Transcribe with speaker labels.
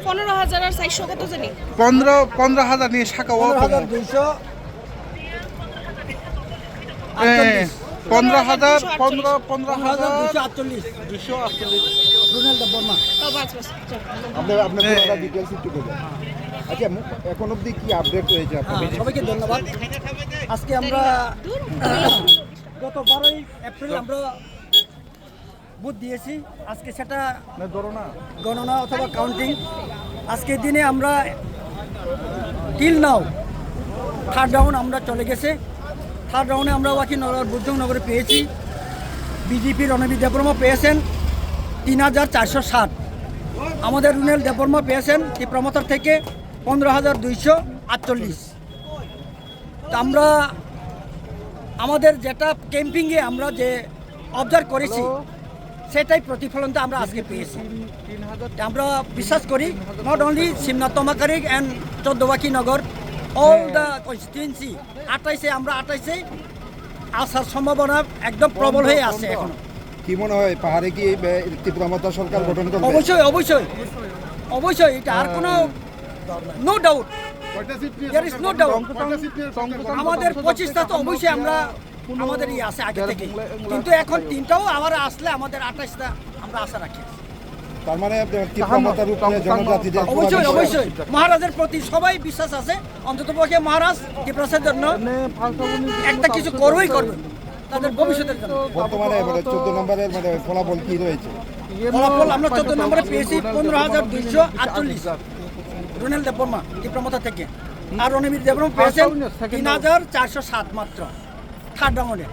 Speaker 1: 15,000 আর 400 কত জানি
Speaker 2: 15,000 নিয়ে শাখা ও
Speaker 3: 15,200
Speaker 2: 15,248
Speaker 3: রুনেল দেববর্মা।
Speaker 4: আপনার ডিটেলস একটু বলুন। আচ্ছা এখন অবধি কি আপডেট হয়েছে আপনাদের?
Speaker 3: সবাইকে ধন্যবাদ। আজকে আমরা গত 12ই এপ্রিল আমরা বুথ দিয়েছি। আজকে সেটা গণনা অথবা কাউন্টিং। আজকের দিনে আমরা টিল নাও থার্ড রাউন্ড আমরা চলে গেছে। থার্ড রাউন্ডে আমরা ওয়াকিনগর বুদ্ধনগরে পেয়েছি। বিজেপি রণবীর দেববর্মা পেয়েছেন 3,460। আমাদের রুনেল দেববর্মা পেয়েছেন ত্রিপ্রামতার থেকে 15,248। আমরা আমাদের যেটা ক্যাম্পিংয়ে আমরা যে অবজার্ভ করেছি সেটাই প্রতিফলনটা আমরা আজকে পেয়েছি। আমরা বিশ্বাস করি নট অনলি শিবনাথ তমাকারি অ্যান্ড 14 ওয়াকিনগর অল দ্য কনস্টিটুয়েন্সি 28-এ আমরা 28-এ আসার সম্ভাবনা একদম প্রবল হয়ে আছে এখন।
Speaker 4: কি মনে হয় পাহাড়ে কি ত্রিপুরামতা সরকার গঠন করবে?
Speaker 3: অবশ্যই অবশ্যই অবশ্যই, এটা আর কোনো no doubt, there is no doubt. আমাদের 25টা তো অবশ্যই আমরা আমাদের আছে আগে থেকে, কিন্তু এখন 3টাও আবার আসলে আমাদের 28টা আমরা আশা রাখি।
Speaker 4: তার মানে ত্রিপুরামতার উপরে জনজাতিদের
Speaker 3: অবশ্যই অবশ্যই মহারাজের প্রতি সবাই বিশ্বাস আছে। অন্ততপক্ষে মহারাজ ত্রিপ্রাসের জন্য একটা কিছু করবেই করবে তাদের ভবিষ্যতের জন্য।
Speaker 4: বর্তমানে 14 নম্বরের ফলাফল কি রয়েছে?
Speaker 3: ফলাফল আমরা 14 নম্বরে পেয়েছি 15,248 রুনেল দেববর্মা ত্রিপ্রামতা থেকে, আর রণবীর দেববর্মা পেয়েছেন 3,407 মাত্র থার্ড রাউন্ডে।